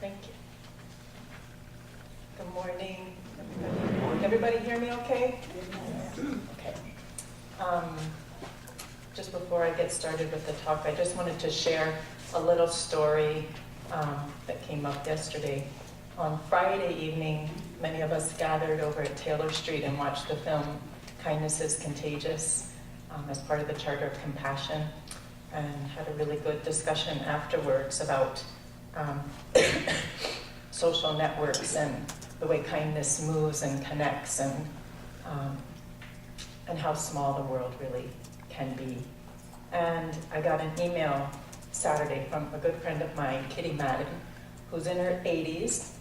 Thank you. Good morning, everybody. Everybody hear me okay? Okay. Just before I get started with the talk, I just wanted to share a little story that came up yesterday. On Friday evening, many of us gathered over at Taylor Street and watched the film Kindness is Contagious as part of the Charter of Compassion, and had a really good discussion afterwards about social networks and the way kindness moves and connects, and how small the world really can be. And I got an email Saturday from a good friend of mine, Kitty Madden, who's in her 80s,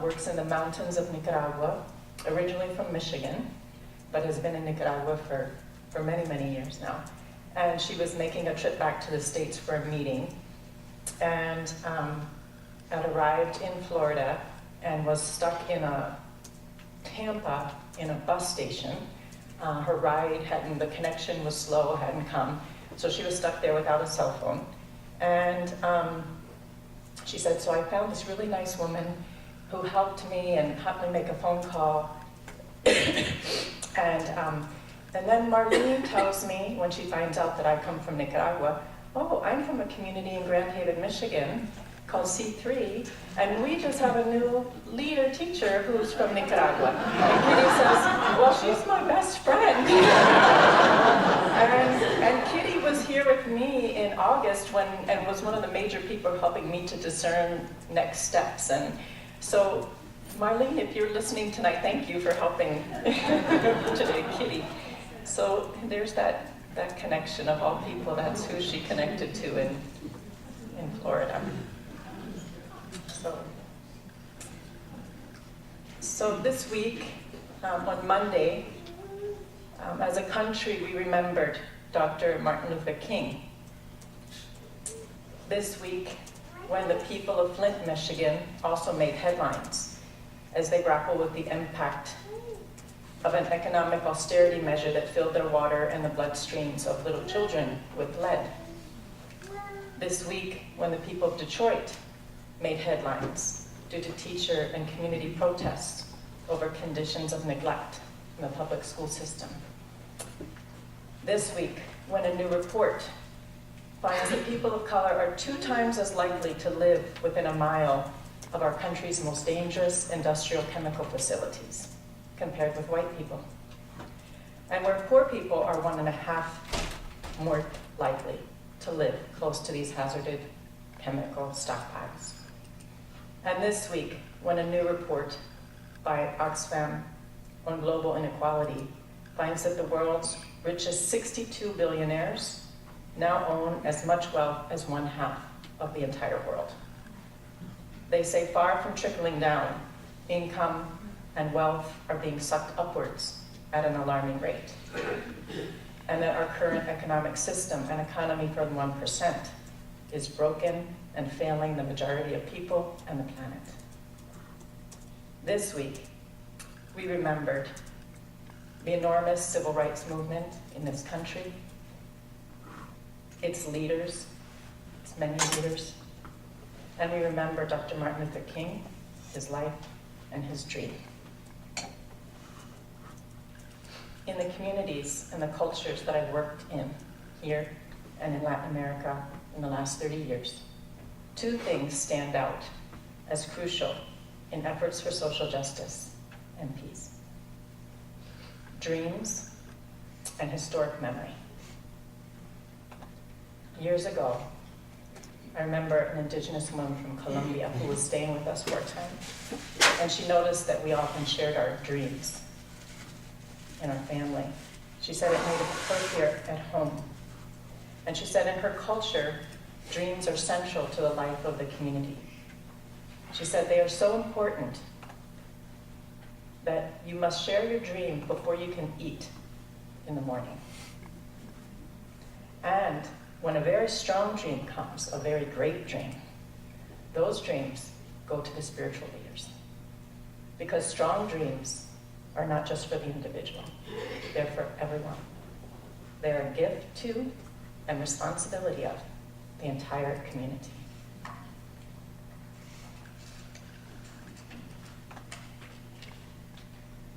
works in the mountains of Nicaragua, originally from Michigan, but has been in Nicaragua for many, many years now. And she was making a trip back to the States for a meeting, and had arrived in Florida and was stuck in Tampa in a bus station. Her ride the connection was slow, hadn't come, so she was stuck there without a cell phone. And she said, so I found this really nice woman who helped me and helped me make a phone call. And then Marlene tells me, when she finds out that I come from Nicaragua, oh, I'm from a community in Grand Haven, Michigan, called C3, and we just have a new leader teacher who's from Nicaragua. And Kitty says, well, she's my best friend. and Kitty was here with me in August and was one of the major people helping me to discern next steps. And so, Marlene, if you're listening tonight, thank you for helping today, Kitty. So there's that connection of all people. That's who she connected to in Florida. So this week, on Monday, as a country, we remembered Dr. Martin Luther King. This week, when the people of Flint, Michigan also made headlines as they grapple with the impact of an economic austerity measure that filled their water and the bloodstreams of little children with lead. This week, when the people of Detroit made headlines due to teacher and community protests over conditions of neglect in the public school system. This week, when a new report finds that people of color are 2 times as likely to live within a mile of our country's most dangerous industrial chemical facilities compared with white people. And where poor people are 1.5 more likely to live close to these hazardous chemical stockpiles. And this week, when a new report by Oxfam on global inequality finds that the world's richest 62 billionaires now own as much wealth as 1/2 of the entire world. They say far from trickling down, income and wealth are being sucked upwards at an alarming rate. And that our current economic system and economy for the 1% is broken and failing the majority of people and the planet. This week, we remembered the enormous civil rights movement in this country, its leaders, its many leaders, and we remember Dr. Martin Luther King, his life, and his dream. In the communities and the cultures that I've worked in here and in Latin America in the last 30 years, 2 things stand out as crucial in efforts for social justice and peace: dreams and historic memory. Years ago, I remember an indigenous woman from Colombia who was staying with us for a time, and she noticed that we often shared our dreams in our family. She said it made her feel at home. And she said in her culture, dreams are central to the life of the community. She said they are so important that you must share your dream before you can eat in the morning. And when a very strong dream comes, a very great dream, those dreams go to the spiritual leaders. Because strong dreams are not just for the individual, they're for everyone. They're a gift to and responsibility of the entire community.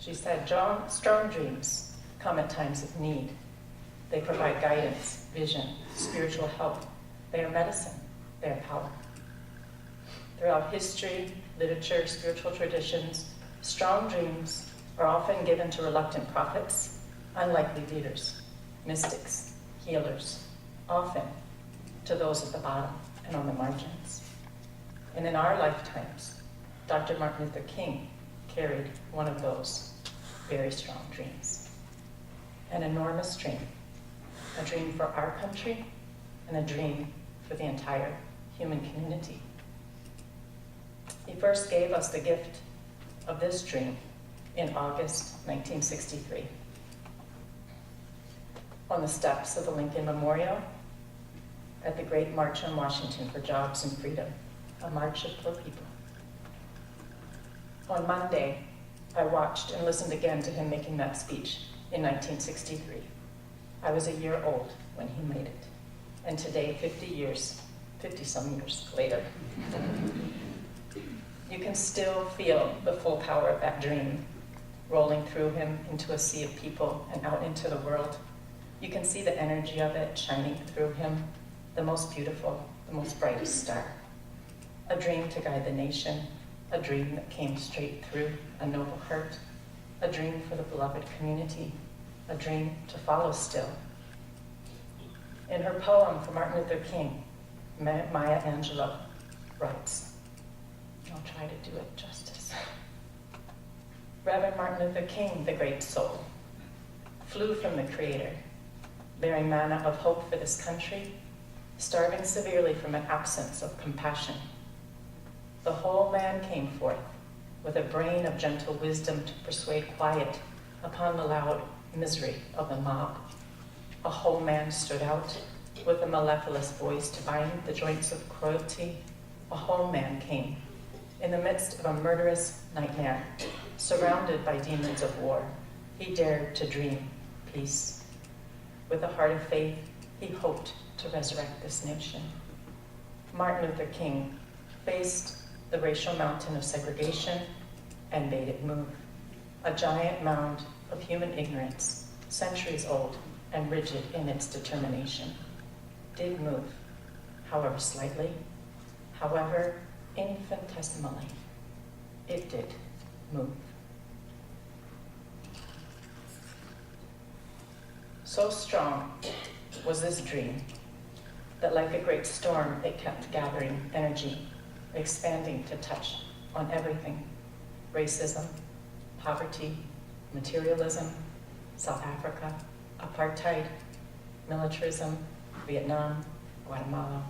She said, strong dreams come at times of need. They provide guidance, vision, spiritual help. They are medicine. They are power. Throughout history, literature, spiritual traditions, strong dreams are often given to reluctant prophets, unlikely leaders, mystics, healers, often to those at the bottom and on the margins. And in our lifetimes, Dr. Martin Luther King carried one of those very strong dreams. An enormous dream. A dream for our country and a dream for the entire human community. He first gave us the gift of this dream in August 1963 on the steps of the Lincoln Memorial at the Great March on Washington for Jobs and Freedom, a march of poor people. On Monday, I watched and listened again to him making that speech in 1963. I was a year old when he made it, and today, 50-some years later, you can still feel the full power of that dream rolling through him into a sea of people and out into the world. You can see the energy of it shining through him, the most beautiful, the most brightest star. A dream to guide the nation, a dream that came straight through a noble heart, a dream for the beloved community, a dream to follow still. In her poem for Martin Luther King, Maya Angelou writes, I'll try to do it justice. Reverend Martin Luther King, the great soul, flew from the Creator, bearing manna of hope for this country, starving severely from an absence of compassion. The whole man came forth with a brain of gentle wisdom to persuade quiet upon the loud misery of the mob. A whole man stood out with a mellifluous voice to bind the joints of cruelty. A whole man came in the midst of a murderous nightmare, surrounded by demons of war. He dared to dream peace. With a heart of faith, he hoped to resurrect this nation. Martin Luther King faced the racial mountain of segregation and made it move. A giant mound of human ignorance, centuries old and rigid in its determination, did move, however slightly, however infinitesimally, it did move. So strong was this dream that like a great storm, it kept gathering energy, expanding to touch on everything: racism, poverty, materialism, South Africa, apartheid, militarism, Vietnam, Guatemala,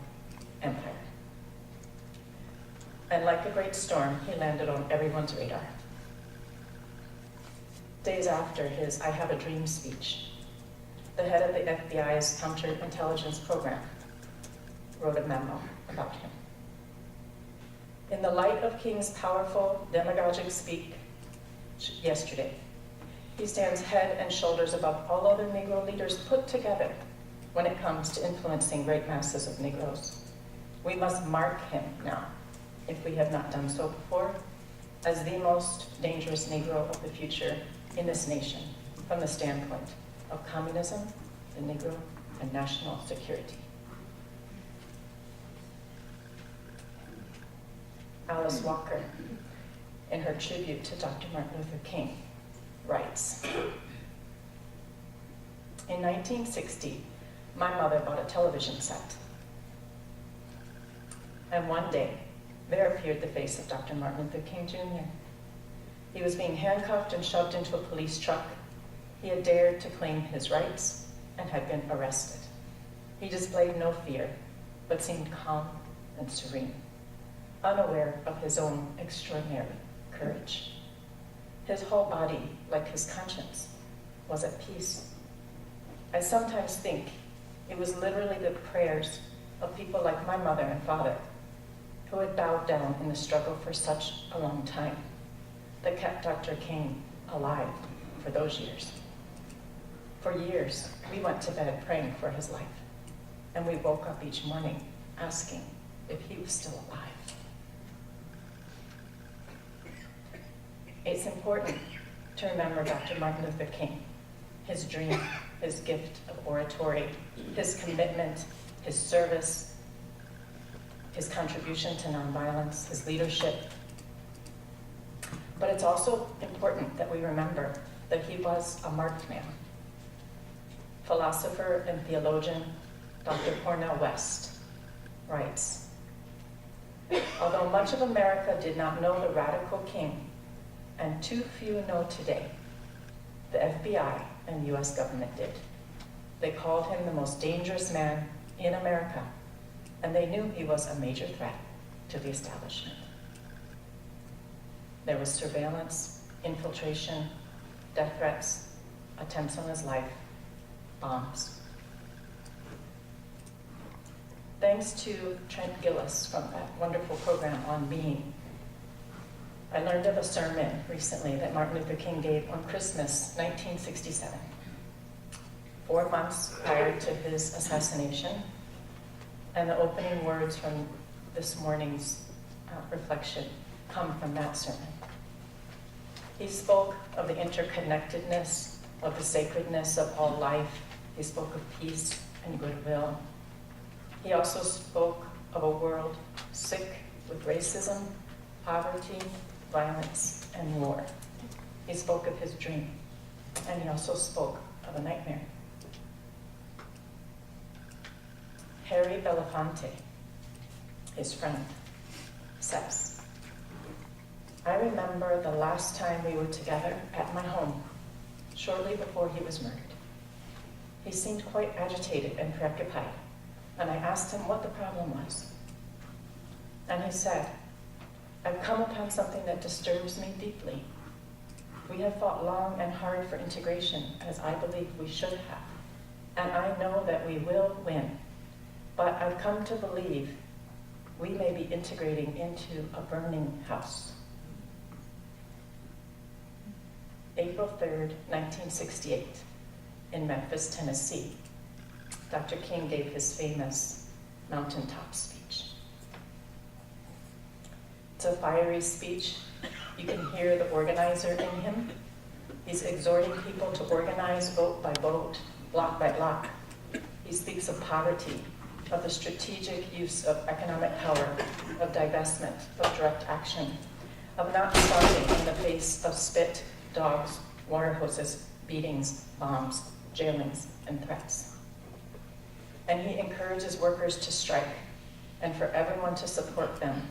empire. And like a great storm, he landed on everyone's radar. Days after his I Have a Dream speech, the head of the FBI's counterintelligence program wrote a memo about him. In the light of King's powerful demagogic speech yesterday, he stands head and shoulders above all other Negro leaders put together when it comes to influencing great masses of Negroes. We must mark him now, if we have not done so before, as the most dangerous Negro of the future in this nation from the standpoint of communism, the Negro, and national security. Alice Walker, in her tribute to Dr. Martin Luther King, writes, in 1960, my mother bought a television set. And one day, there appeared the face of Dr. Martin Luther King Jr. He was being handcuffed and shoved into a police truck. He had dared to claim his rights and had been arrested. He displayed no fear, but seemed calm and serene, unaware of his own extraordinary courage. His whole body, like his conscience, was at peace. I sometimes think it was literally the prayers of people like my mother and father, who had bowed down in the struggle for such a long time, that kept Dr. King alive for those years. For years, we went to bed praying for his life, and we woke up each morning asking if he was still alive. It's important to remember Dr. Martin Luther King, his dream, his gift of oratory, his commitment, his service, his contribution to nonviolence, his leadership. But it's also important that we remember that he was a marked man. Philosopher and theologian Dr. Cornel West writes, although much of America did not know the radical king, and too few know today, the FBI and the US government did. They called him the most dangerous man in America, and they knew he was a major threat to the establishment. There was surveillance, infiltration, death threats, attempts on his life, bombs. Thanks to Trent Gillis from that wonderful program on Being, I learned of a sermon recently that Martin Luther King gave on Christmas 1967, 4 months prior to his assassination, and the opening words from this morning's reflection come from that sermon. He spoke of the interconnectedness, of the sacredness of all life. He spoke of peace and goodwill. He also spoke of a world sick with racism, poverty, violence, and war. He spoke of his dream, and he also spoke of a nightmare. Harry Belafonte, his friend, says, I remember the last time we were together at my home, shortly before he was murdered. He seemed quite agitated and preoccupied, and I asked him what the problem was. And he said, I've come upon something that disturbs me deeply. We have fought long and hard for integration, as I believe we should have, and I know that we will win. But I've come to believe we may be integrating into a burning house. April 3rd, 1968, in Memphis, Tennessee, Dr. King gave his famous Mountaintop Speech. It's a fiery speech. You can hear the organizer in him. He's exhorting people to organize vote by vote, block by block. He speaks of poverty, of the strategic use of economic power, of divestment, of direct action, of not stopping in the face of spit, dogs, water hoses, beatings, bombs, jailings, and threats. And he encourages workers to strike, and for everyone to support them,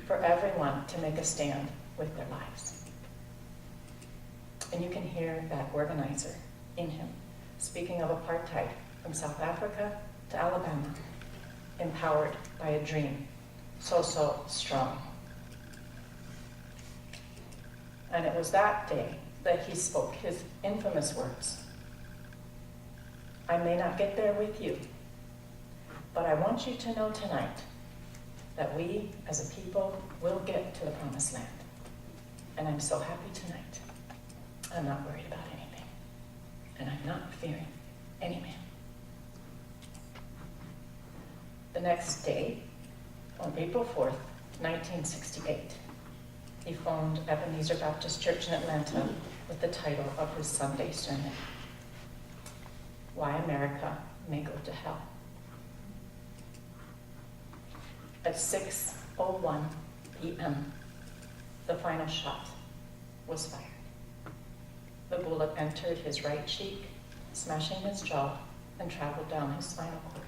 for everyone to make a stand with their lives. And you can hear that organizer in him, speaking of apartheid from South Africa to Alabama, empowered by a dream so strong. And it was that day that he spoke his infamous words. I may not get there with you, but I want you to know tonight that we as a people will get to the promised land. And I'm so happy tonight. I'm not worried about anything, and I'm not fearing any man. The next day, on April 4th, 1968, he phoned Ebenezer Baptist Church in Atlanta with the title of his Sunday sermon, Why America May Go to Hell. At 6:01 p.m., the final shot was fired. The bullet entered his right cheek, smashing his jaw, and traveled down his spinal cord.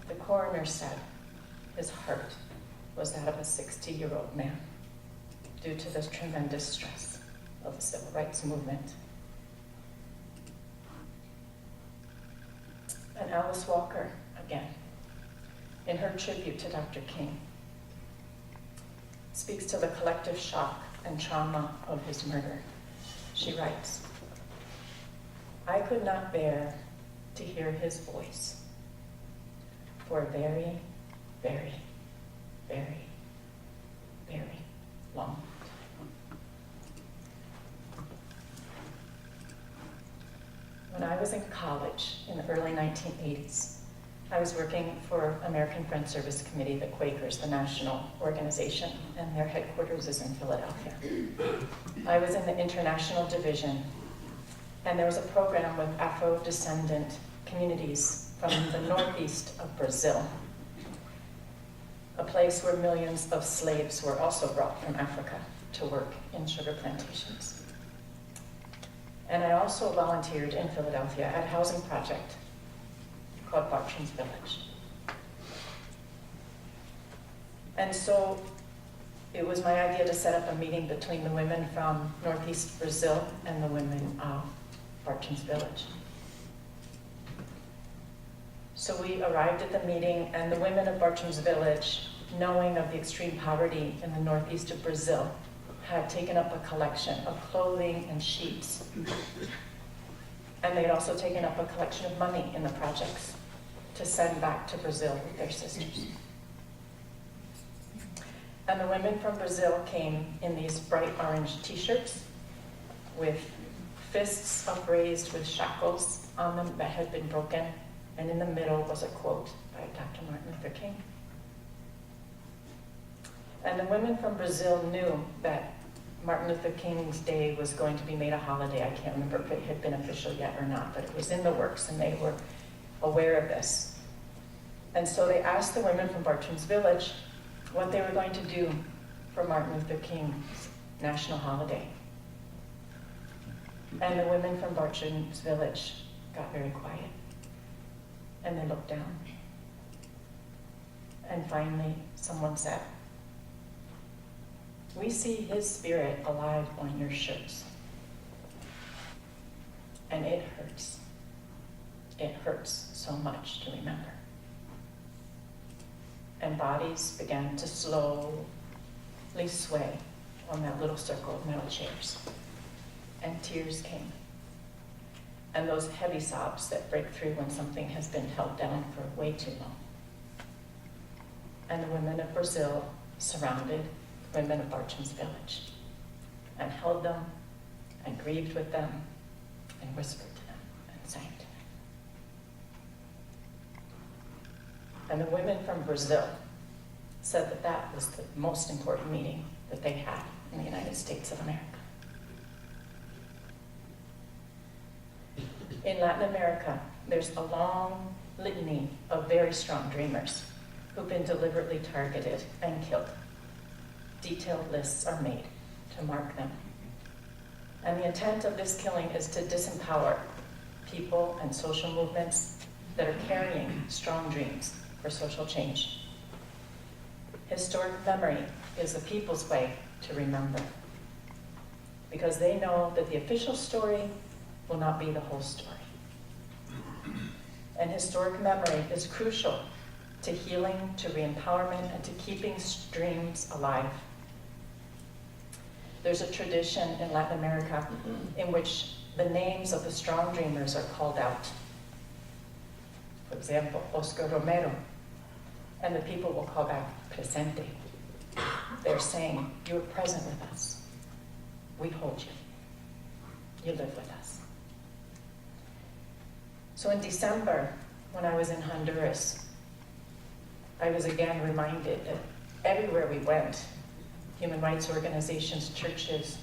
The coroner said his heart was that of a 60-year-old man due to the tremendous stress of the civil rights movement. And Alice Walker, again, in her tribute to Dr. King, speaks to the collective shock and trauma of his murder. She writes, I could not bear to hear his voice for a very, very, very, very long time. When I was in college in the early 1980s, I was working for American Friends Service Committee, the Quakers, the national organization, and their headquarters is in Philadelphia. I was in the international division, and there was a program with Afro-descendant communities from the northeast of Brazil, a place where millions of slaves were also brought from Africa to work in sugar plantations. And I also volunteered in Philadelphia at a housing project called Bartram's Village. And so it was my idea to set up a meeting between the women from Northeast Brazil and the women of Bartram's Village. So we arrived at the meeting, and the women of Bartram's Village, knowing of the extreme poverty in the northeast of Brazil, had taken up a collection of clothing and sheets. And they had also taken up a collection of money in the projects to send back to Brazil with their sisters. And the women from Brazil came in these bright orange t-shirts with fists upraised with shackles on them that had been broken, and in the middle was a quote by Dr. Martin Luther King. And the women from Brazil knew that Martin Luther King's Day was going to be made a holiday. I can't remember if it had been official yet or not, but it was in the works, and they were aware of this. And so they asked the women from Bartram's Village what they were going to do for Martin Luther King's national holiday. And the women from Bartram's Village got very quiet, and they looked down. And finally, someone said, "We see his spirit alive on your shirts. And it hurts. It hurts so much to remember." And bodies began to slowly sway on that little circle of metal chairs. And tears came. And those heavy sobs that break through when something has been held down for way too long. And the women of Brazil surrounded women of Bartram's Village and held them and grieved with them and whispered to them and sang to them. And the women from Brazil said that that was the most important meeting that they had in the United States of America. In Latin America, there's a long litany of very strong dreamers who've been deliberately targeted and killed. Detailed lists are made to mark them. And the intent of this killing is to disempower people and social movements that are carrying strong dreams for social change. Historic memory is the people's way to remember, because they know that the official story will not be the whole story. And historic memory is crucial to healing, to re-empowerment, and to keeping dreams alive. There's a tradition in Latin America in which the names of the strong dreamers are called out. For example, Oscar Romero, and the people will call back presente. They're saying, "You were present with us. We hold you. You live with us." So in December, when I was in Honduras, I was again reminded that everywhere we went, human rights organizations, churches,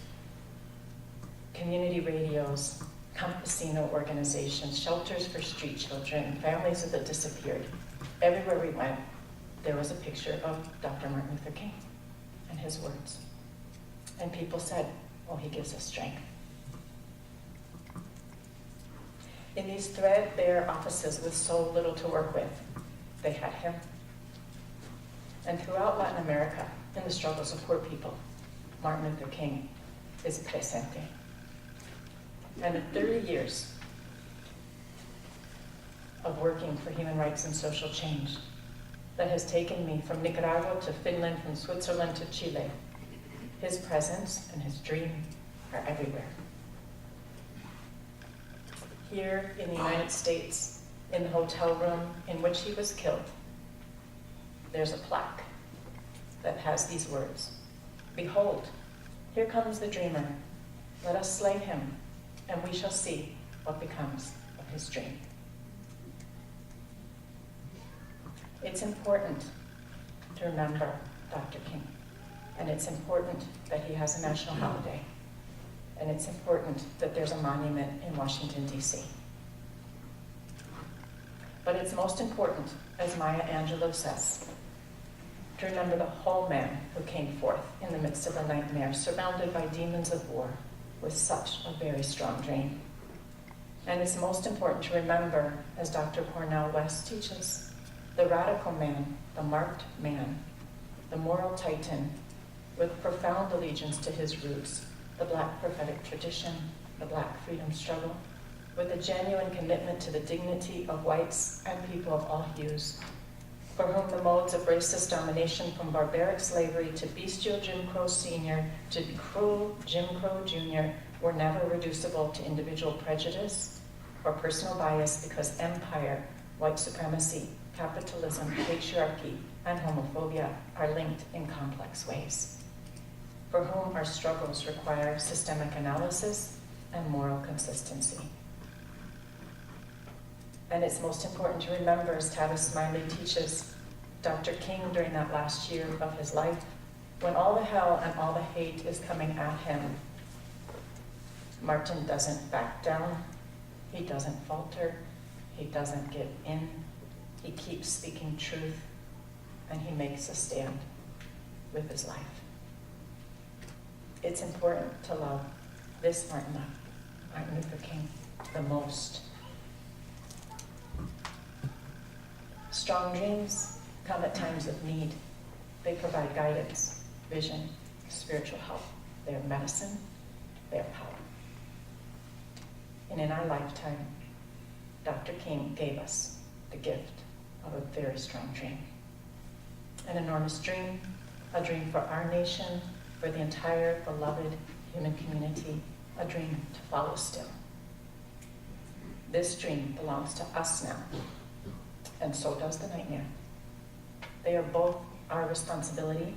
community radios, campesino organizations, shelters for street children, families of the disappeared, everywhere we went, there was a picture of Dr. Martin Luther King and his words. And people said, "Oh, he gives us strength." In these threadbare offices with so little to work with, they had him. And throughout Latin America, in the struggles of poor people, Martin Luther King is presente. And in 30 years of working for human rights and social change that has taken me from Nicaragua to Finland, from Switzerland to Chile, his presence and his dream are everywhere. Here in the United States, in the hotel room in which he was killed, there's a plaque that has these words: "Behold, here comes the dreamer. Let us slay him, and we shall see what becomes of his dream." It's important to remember Dr. King, and it's important that he has a national holiday, and it's important that there's a monument in Washington, D.C. But it's most important, as Maya Angelou says, to remember the whole man who came forth in the midst of a nightmare, surrounded by demons of war, with such a very strong dream. And it's most important to remember, as Dr. Cornell West teaches, the radical man, the marked man, the moral titan, with profound allegiance to his roots, the Black prophetic tradition, the Black freedom struggle, with a genuine commitment to the dignity of whites and people of all hues, for whom the modes of racist domination from barbaric slavery to bestial Jim Crow Sr. to cruel Jim Crow Jr. were never reducible to individual prejudice or personal bias, because empire, white supremacy, capitalism, patriarchy, and homophobia are linked in complex ways, for whom our struggles require systemic analysis and moral consistency. And it's most important to remember, as Tavis Smiley teaches, Dr. King during that last year of his life, when all the hell and all the hate is coming at him, Martin doesn't back down, he doesn't falter, he doesn't give in, he keeps speaking truth, and he makes a stand with his life. It's important to love this Martin Luther King the most. Strong dreams come at times of need. They provide guidance, vision, spiritual help. They are medicine, they are power. And in our lifetime, Dr. King gave us the gift of a very strong dream. An enormous dream, a dream for our nation, for the entire beloved human community, a dream to follow still. This dream belongs to us now, and so does the nightmare. They are both our responsibility.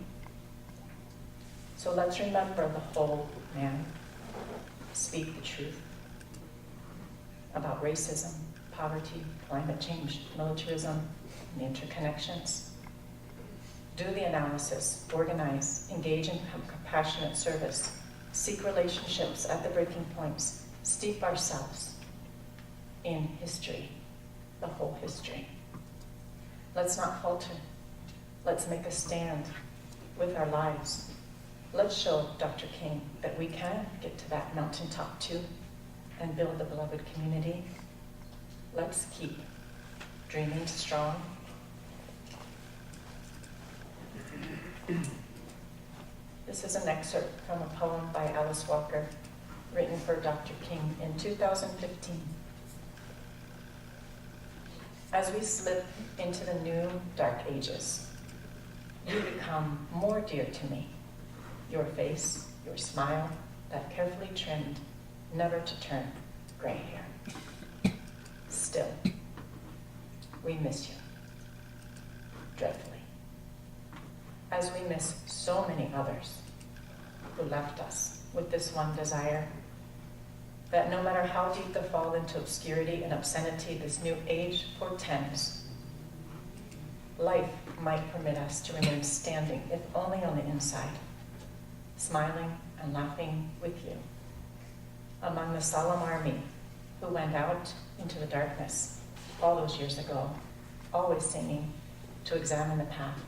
So let's remember the whole man, speak the truth about racism, poverty, climate change, militarism, and the interconnections. Do the analysis, organize, engage in compassionate service, seek relationships at the breaking points, steep ourselves in history, the whole history. Let's not falter. Let's make a stand with our lives. Let's show Dr. King that we can get to that mountaintop too and build the beloved community. Let's keep dreaming strong. This is an excerpt from a poem by Alice Walker, written for Dr. King in 2015. As we slip into the new dark ages, you become more dear to me. Your face, your smile, that carefully trimmed, never to turn gray hair. Still, we miss you, dreadfully. As we miss so many others who left us with this one desire, that no matter how deep the fall into obscurity and obscenity this new age portends, life might permit us to remain standing, if only on the inside, smiling and laughing with you, among the solemn army who went out into the darkness all those years ago, always singing to examine the path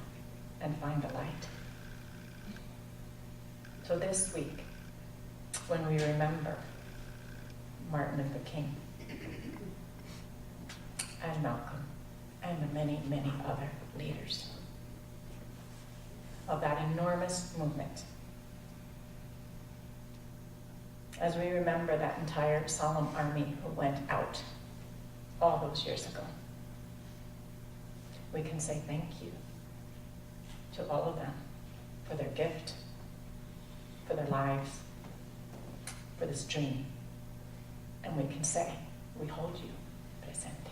and find the light. So this week, when we remember Martin Luther King and Malcolm and the many, many other leaders of that enormous movement, as we remember that entire solemn army who went out all those years ago, we can say thank you to all of them for their gift, for their lives, for this dream. And we can say, we hold you presente.